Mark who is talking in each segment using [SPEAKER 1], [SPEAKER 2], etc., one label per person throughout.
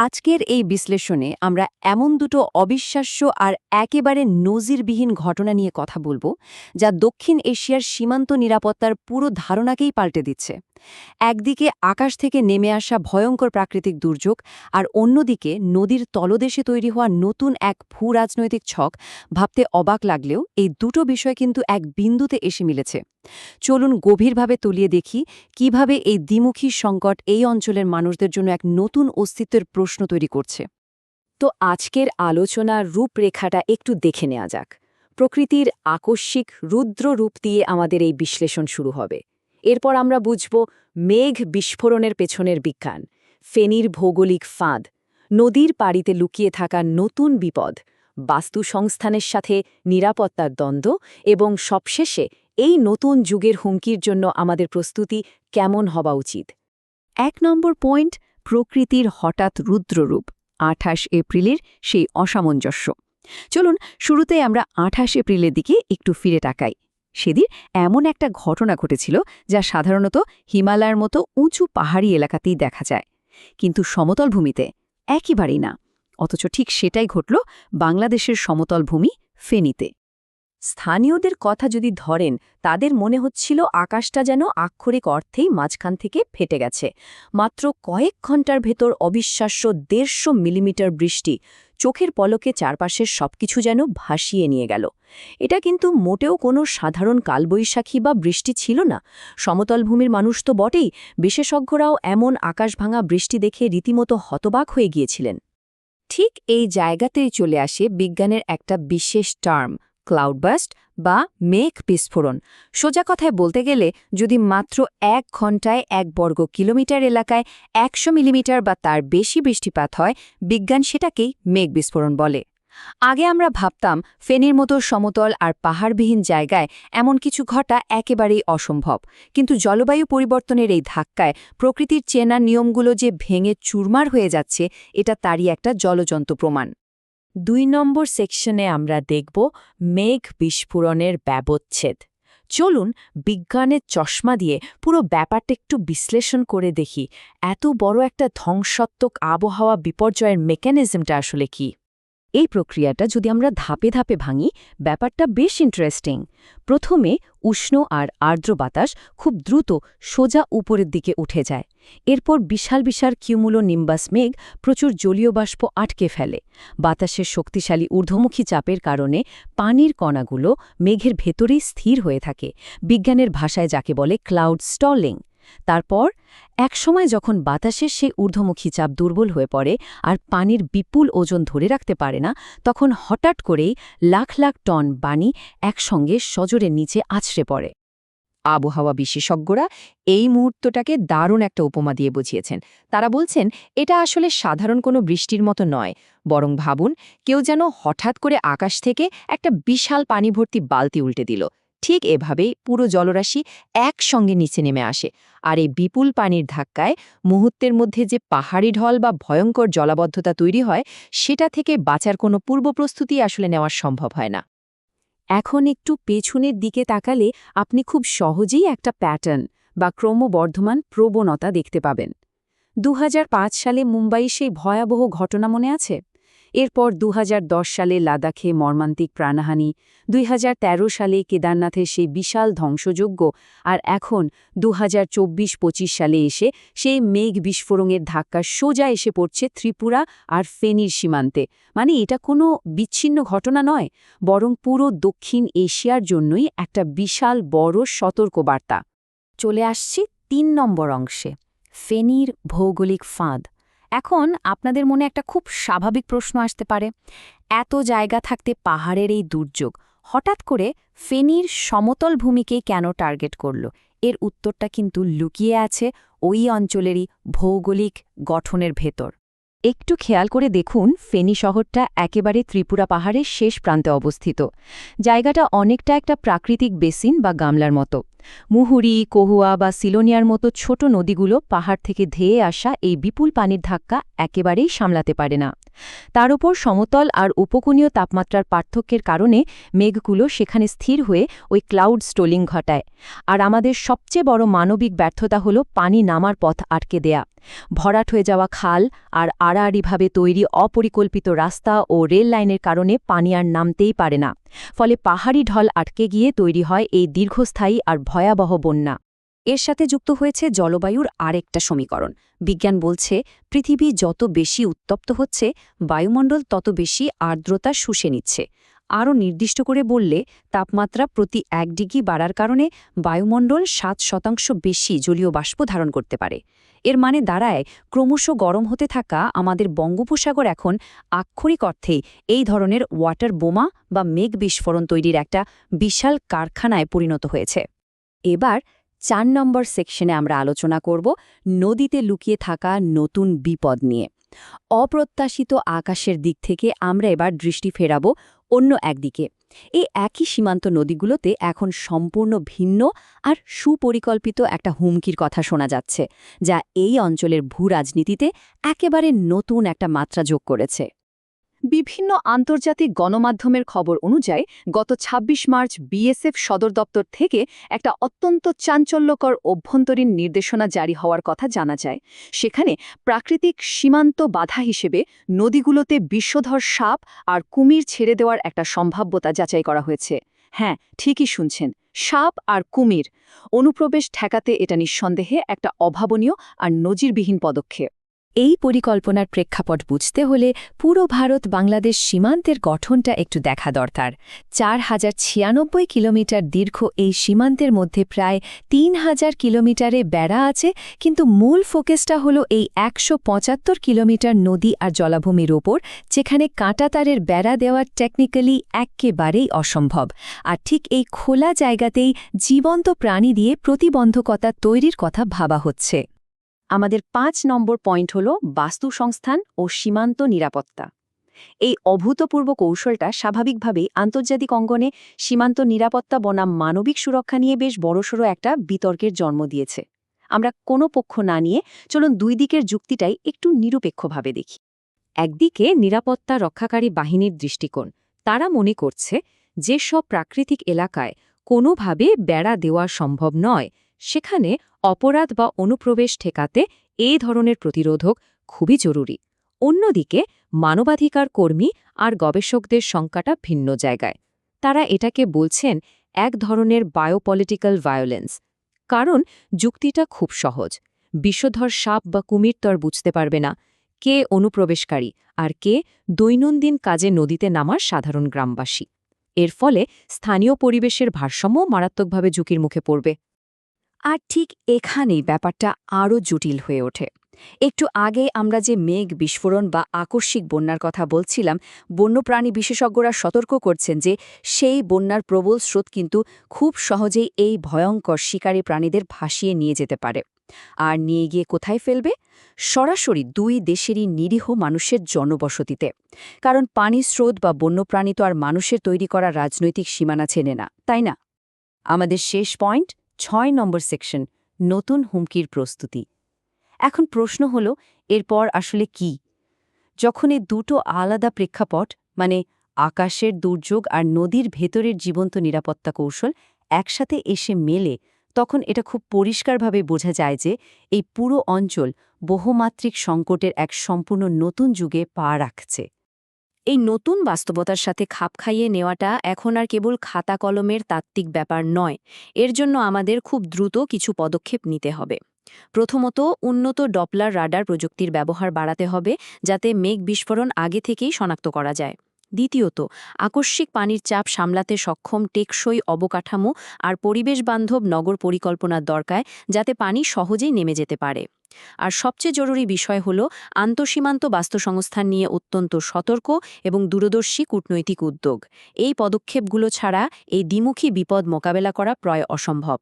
[SPEAKER 1] আজকের এই বিশ্লেষণে আমরা এমন দুটো অবিশ্বাস্য আর একেবারে নজিরবিহীন ঘটনা নিয়ে কথা বলবো যা দক্ষিণ এশিয়ার সীমান্ত নিরাপত্তার পুরো ধারণাকেই পাল্টে দিচ্ছে। একদিকে আকাশ থেকে নেমে আসা ভয়ঙ্কর প্রাকৃতিক দুর্যোগ, আর অন্যদিকে নদীর তলদেশে তৈরি হওয়া নতুন এক ভূরাজনৈতিক ছক। ভাবতে অবাক লাগলেও এই দুটো বিষয় কিন্তু এক বিন্দুতে এসে মিলেছে। চলুন গভীরভাবে তলিয়ে দেখি কিভাবে এই দ্বিমুখী সংকট এই অঞ্চলের মানুষদের জন্য এক নতুন অস্তিত্বের প্রশ্ন তৈরি করছে। তো আজকের আলোচনার রূপরেখাটা একটু দেখে নেওয়া যাক। প্রকৃতির আকস্মিক রুদ্র রূপ দিয়ে আমাদের এই বিশ্লেষণ শুরু হবে। এরপর আমরা বুঝব মেঘ বিস্ফোরণের পেছনের বিজ্ঞান, ফেনীর ভৌগোলিক ফাঁদ, নদীর পাড়িতে লুকিয়ে থাকা নতুন বিপদ, বাস্তু সংস্থানের সাথে নিরাপত্তার দ্বন্দ্ব এবং সবশেষে এই নতুন যুগের হুমকির জন্য আমাদের প্রস্তুতি কেমন হওয়া উচিত। ১ নম্বর পয়েন্ট, প্রকৃতির হঠাৎ রুদ্ররূপ। ২৮ এপ্রিলের সেই অসামঞ্জস্য। চলুন শুরুতে আমরা ২৮ এপ্রিলের দিকে একটু ফিরে তাকাই। সেদিন এমন একটা ঘটনা ঘটেছিল যা সাধারণত হিমালয়ের মতো উঁচু পাহাড়ি এলাকাতেই দেখা যায়, কিন্তু সমতল ভূমিতে একেবারেই না। অথচ ঠিক সেটাই ঘটল বাংলাদেশের সমতল ভূমি ফেনীতে। স্থানীয়দের কথা যদি ধরেন, তাদের মনে হচ্ছিল আকাশটা যেন আক্ষরিক অর্থেই মাঝখান থেকে ফেটে গেছে। মাত্র কয়েক ঘন্টার ভেতর অবিশ্বাস্য ১৫০ মিলিমিটার বৃষ্টি চোখের পলকে চারপাশের সবকিছু যেন ভাসিয়ে নিয়ে গেল। এটা কিন্তু মোটেও কোনো সাধারণ কালবৈশাখী বা বৃষ্টি ছিল না। সমতল ভূমির মানুষ তো বটেই, বিশেষজ্ঞরাও এমন আকাশভাঙা বৃষ্টি দেখে রীতিমতো হতবাক হয়ে গিয়েছিলেন। ঠিক এই জায়গাতেই চলে আসে বিজ্ঞানের একটা বিশেষ টার্ম, ক্লাউডবাস্ট বা মেঘ বিস্ফোরণ। সোজা কথায় বলতে গেলে, যদি মাত্র ১ ঘণ্টায় ১ বর্গ কিলোমিটার এলাকায় ১০০ মিলিমিটার বা তার বেশি বৃষ্টিপাত হয়, বিজ্ঞান সেটাকেই মেঘ বিস্ফোরণ বলে। আগে আমরা ভাবতাম ফেনীর মতো সমতল আর পাহাড়বিহীন জায়গায় এমন কিছু ঘটা একেবারেই অসম্ভব, কিন্তু জলবায়ু পরিবর্তনের এই ধাক্কায় প্রকৃতির চেনা নিয়মগুলো যে ভেঙে চুরমার হয়ে যাচ্ছে, এটা তারই একটা জ্বলজ্বন্ত প্রমাণ। ২ নম্বর সেকশনে আমরা দেখব মেঘ বিস্ফোরণের ব্যবচ্ছেদ। চলুন বিজ্ঞানের চশমা দিয়ে পুরো ব্যাপারটা একটু বিশ্লেষণ করে দেখি, এত বড় একটা ধ্বংসাত্মক আবহাওয়া বিপর্যয়ের মেকানিজমটা আসলে কি। এই প্রক্রিয়াটা যদি আমরা ধাপে ধাপে ভাঙি, ব্যাপারটা বেশ ইন্টারেস্টিং। প্রথমে উষ্ণ আর আর্দ্র বাতাস খুব দ্রুত সোজা উপরের দিকে উঠে যায়। এরপর বিশাল বিশাল কিউমুলোনিম্বাস মেঘ প্রচুর জলীয় বাষ্প আটকে ফেলে। বাতাসের শক্তিশালী ঊর্ধ্বমুখী চাপের কারণে পানির কণাগুলো মেঘের ভেতরেই স্থির হয়ে থাকে, বিজ্ঞানের ভাষায় যাকে বলে ক্লাউড স্টলিং। তারপর একসময় যখন বাতাসের সেই ঊর্ধ্বমুখী চাপ দুর্বল হয়ে পড়ে আর পানির বিপুল ওজন ধরে রাখতে পারে না, তখন হঠাৎ করেই লাখ লাখ টন পানি একসঙ্গে সজোরে নিচে আছড়ে পড়ে। আবহাওয়া বিশেষজ্ঞরা এই মুহূর্তটাকে দারুণ একটা উপমা দিয়ে বুঝিয়েছেন। তারা বলছেন, এটা আসলে সাধারণ কোনো বৃষ্টির মতো নয়, বরং ভাবুন কেউ যেন হঠাৎ করে আকাশ থেকে একটা বিশাল পানি ভর্তি বালতি উল্টে দিল। ঠিক এভাবেই পুরো জলরাশি একসঙ্গে নিচে নেমে আসে, আর এই বিপুল পানির ধাক্কায় মুহূর্তের মধ্যে যে পাহাড়ি ঢল বা ভয়ঙ্কর জলাবদ্ধতা তৈরি হয়, সেটা থেকে বাঁচার কোনো পূর্বপ্রস্তুতি আসলে নেওয়া সম্ভব হয় না। এখন একটু পেছনের দিকে তাকালে আপনি খুব সহজেই একটা প্যাটার্ন বা ক্রমবর্ধমান প্রবণতা দেখতে পাবেন। ২০০৫ সালে মুম্বাই সেই ভয়াবহ ঘটনা মনে আছে? এরপর ২০১০ সালে লাদাখে মর্মান্তিক প্রাণহানি, ২০১৩ সালে কেদারনাথের সেই বিশাল ধ্বংসযজ্ঞ, আর এখন ২০২৪-২৫ সালে এসে সেই মেঘ বিস্ফোরণের ধাক্কা সোজা এসে পড়ছে ত্রিপুরা আর ফেনীর সীমান্তে। মানে এটা কোনো বিচ্ছিন্ন ঘটনা নয়, বরং পুরো দক্ষিণ এশিয়ার জন্যই একটা বিশাল বড় সতর্কবার্তা। চলে আসছি ৩ নম্বর অংশে, ফেনীর ভৌগোলিক ফাঁদ। এখন আপনাদের মনে একটা খুব স্বাভাবিক প্রশ্ন আসতে পারে, এত জায়গা থাকতে পাহাড়ের এই দুর্যোগ হঠাৎ করে ফেনীর সমতল ভূমিকেই কেন টার্গেট করল? এর উত্তরটা কিন্তু লুকিয়ে আছে ওই অঞ্চলেরই ভৌগোলিক গঠনের ভেতর। একটু খেয়াল করে দেখুন, ফেনী শহরটা একেবারে ত্রিপুরা পাহাড়ের শেষ প্রান্তে অবস্থিত। জায়গাটা অনেকটা একটা প্রাকৃতিক বেসিন বা গামলার মতো। মুহুরী, কহুয়া বা সিলোনিয়ার মতো ছোট নদীগুলো পাহাড় থেকে ধেয়ে আসা এই বিপুল পানির ধাক্কা একেবারেই সামলাতে পারে না। তার উপর সমতল আর উপকূলীয় তাপমাত্রার পার্থক্যের কারণে মেঘগুলো সেখানে স্থির হয়ে ওই ক্লাউড স্টোলিং ঘটায়। আর আমাদের সবচেয়ে বড় মানবিক ব্যর্থতা হল পানি নামার পথ আটকে দেয়া। ভরাট হয়ে যাওয়া খাল আর আড়াআড়িভাবে তৈরি অপরিকল্পিত রাস্তা ও রেল লাইনের কারণে পানি আর নামতেই পারে না। ফলে পাহাড়ি ঢল আটকে গিয়ে তৈরি হয় এই দীর্ঘস্থায়ী আর ভয়াবহ বন্যা। এর সাথে যুক্ত হয়েছে জলবায়ুর আরেকটা সমীকরণ। বিজ্ঞান বলছে পৃথিবী যত বেশি উত্তপ্ত হচ্ছে, বায়ুমণ্ডল তত বেশি আর্দ্রতা শুষে নিচ্ছে। আরও নির্দিষ্ট করে বললে, তাপমাত্রা প্রতি 1 ডিগ্রি বাড়ার কারণে বায়ুমণ্ডল 7% বেশি জলীয় বাষ্প ধারণ করতে পারে। এর মানে দাঁড়ায়, ক্রমশ গরম হতে থাকা আমাদের বঙ্গোপসাগর এখন আক্ষরিক অর্থেই এই ধরনের ওয়াটার বোমা বা মেঘ বিস্ফোরণ তৈরির একটা বিশাল কারখানায় পরিণত হয়েছে। এবার 4 নম্বর সেকশনে আমরা আলোচনা করব নদীতে লুকিয়ে থাকা নতুন বিপদ নিয়ে। অপ্রত্যাশিত আকাশের দিক থেকে আমরা এবার দৃষ্টি ফেরাব অন্য একদিকে। এই একই সীমান্ত নদীগুলোতে এখন সম্পূর্ণ ভিন্ন আর সুপরিকল্পিত একটা হুমকির কথা শোনা যাচ্ছে, যা এই অঞ্চলের ভূরাজনীতিতে একেবারে নতুন একটা মাত্রা যোগ করেছে। বিভিন্ন আন্তর্জাতিক গণমাধ্যমের খবর অনুযায়ী গত ২৬ মার্চ বিএসএফ সদর দপ্তর থেকে একটা অত্যন্ত চাঞ্চল্যকর অভ্যন্তরীণ নির্দেশনা জারি হওয়ার কথা জানা যায়। সেখানে প্রাকৃতিক সীমান্ত বাধা হিসেবে নদীগুলোতে বিষধর সাপ আর কুমির ছেড়ে দেওয়ার একটা সম্ভাব্যতা যাচাই করা হয়েছে। হ্যাঁ, ঠিকই শুনছেন, সাপ আর কুমির। অনুপ্রবেশ ঠেকাতে এটা নিঃসন্দেহে একটা অভাবনীয় আর নজিরবিহীন পদক্ষেপ। এই পরিকল্পনার প্রেক্ষাপট বুঝতে হলে পুরো ভারত বাংলাদেশ সীমান্তের গঠনটা একটু দেখা দরকার। ৪,০৯৬ কিলোমিটার দীর্ঘ এই সীমান্তের মধ্যে প্রায় ৩,০০০ কিলোমিটারে বেড়া আছে, কিন্তু মূল ফোকাসটা হলো এই ১৭৫ কিলোমিটার নদী আর জলাভূমির ওপর, যেখানে কাঁটাতারের বেড়া দেওয়া টেকনিক্যালি একেবারেই অসম্ভব। আর ঠিক এই খোলা জায়গাতেই জীবন্ত প্রাণী দিয়ে প্রতিবন্ধকতা তৈরির কথা ভাবা হচ্ছে। আমাদের ৫ নম্বর পয়েন্ট হল বাস্তুসংস্থান ও সীমান্ত নিরাপত্তা। এই অভূতপূর্ব কৌশলটা স্বাভাবিকভাবেই আন্তর্জাতিক অঙ্গনে সীমান্ত নিরাপত্তা বনাম মানবিক সুরক্ষা নিয়ে বেশ বড়সড় একটা বিতর্কের জন্ম দিয়েছে। আমরা কোনো পক্ষ না নিয়ে চলুন দুই দিকের যুক্তিটাই একটু নিরপেক্ষভাবে দেখি। একদিকে নিরাপত্তা রক্ষাকারী বাহিনীর দৃষ্টিকোণ। তারা মনে করছে যেসব প্রাকৃতিক এলাকায় কোনোভাবে বেড়া দেওয়া সম্ভব নয়, সেখানে অপরাধ বা অনুপ্রবেশ ঠেকাতে এই ধরনের প্রতিরোধক খুবই জরুরি। অন্যদিকে মানবাধিকার কর্মী আর গবেষকদের সংখ্যাটা ভিন্ন জায়গায়। তারা এটাকে বলছেন এক ধরনের বায়োপলিটিক্যাল ভায়োলেন্স। কারণ যুক্তিটা খুব সহজ। বিষধর সাপ বা কুমির তো আর বুঝতে পারবে না কে অনুপ্রবেশকারী আর কে দৈনন্দিন কাজে নদীতে নামার সাধারণ গ্রামবাসী। এর ফলে স্থানীয় পরিবেশের ভারসাম্য মারাত্মকভাবে ঝুঁকির মুখে পড়বে। আর ঠিক এখানেই ব্যাপারটা আরও জটিল হয়ে ওঠে। একটু আগে আমরা যে মেঘ বিস্ফোরণ বা আকস্মিক বন্যার কথা বলছিলাম, বন্যপ্রাণী বিশেষজ্ঞরা সতর্ক করছেন যে সেই বন্যার প্রবল স্রোত কিন্তু খুব সহজেই এই ভয়ঙ্কর শিকারী প্রাণীদের ভাসিয়ে নিয়ে যেতে পারে। আর নিয়ে গিয়ে কোথায় ফেলবে? সরাসরি দুই দেশেরই নিরীহ মানুষের জনবসতিতে। কারণ পানির স্রোত বা বন্যপ্রাণী তো আর মানুষের তৈরি করা রাজনৈতিক সীমানা চেনে না, তাই না? আমাদের শেষ পয়েন্ট ৬ নম্বর সেকশন, নতুন হুমকির প্রস্তুতি। এখন প্রশ্ন হল, এরপর আসলে কি? যখন এই দুটো আলাদা প্রেক্ষাপট, মানে আকাশের দুর্যোগ আর নদীর ভেতরের জীবন্ত নিরাপত্তা কৌশল একসাথে এসে মেলে, তখন এটা খুব পরিষ্কারভাবে বোঝা যায় যে এই পুরো অঞ্চল বহুমাত্রিক সংকটের এক সম্পূর্ণ নতুন যুগে পা রাখছে। এই নতুন বাস্তবতার সাথে খাপ খাইয়ে নেওয়াটা এখন আর কেবল খাতা কলমের তাত্ত্বিক ব্যাপার নয়। এর জন্য আমাদের খুব দ্রুত কিছু পদক্ষেপ নিতে হবে। প্রথমত, উন্নত ডপলার রাডার প্রযুক্তির ব্যবহার বাড়াতে হবে, যাতে মেঘ বিস্ফোরণ আগে থেকেই শনাক্ত করা যায়। দ্বিতীয়ত, আকস্মিক পানির চাপ সামলাতে সক্ষম টেকসই অবকাঠামো আর পরিবেশবান্ধব নগর পরিকল্পনার দরকার, যাতে পানি সহজেই নেমে যেতে পারে। আর সবচেয়ে জরুরি বিষয় হল আন্তঃসীমান্ত বাস্তুসংস্থান নিয়ে অত্যন্ত সতর্ক এবং দূরদর্শী কূটনৈতিক উদ্যোগ। এই পদক্ষেপগুলো ছাড়া এই দ্বিমুখী বিপদ মোকাবেলা করা প্রায় অসম্ভব।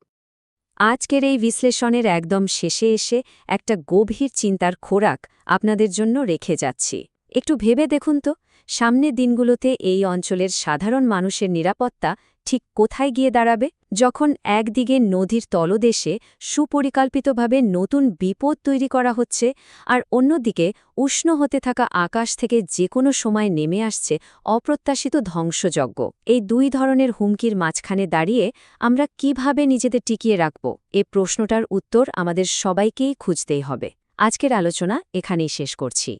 [SPEAKER 1] আজকের এই বিশ্লেষণের একদম শেষে এসে একটা গভীর চিন্তার খোরাক আপনাদের জন্য রেখে যাচ্ছি। একটু ভেবে দেখুন তো, সামনের দিনগুলোতে এই অঞ্চলের সাধারণ মানুষের নিরাপত্তা ঠিক কোথায় গিয়ে দাঁড়াবে?
[SPEAKER 2] যখন একদিকে নদীর তলদেশে সুপরিকল্পিতভাবে নতুন বিপদ তৈরি করা হচ্ছে আর অন্যদিকে উষ্ণ হতে থাকা আকাশ থেকে যে কোনো সময় নেমে আসছে অপ্রত্যাশিত ধ্বংসযজ্ঞ, এই দুই ধরনের হুমকির মাঝখানে দাঁড়িয়ে আমরা কিভাবে নিজেদের টিকিয়ে রাখব, এ প্রশ্নটার উত্তর আমাদের সবাইকেই খুঁজতেই হবে। আজকের আলোচনা এখানেই শেষ করছি।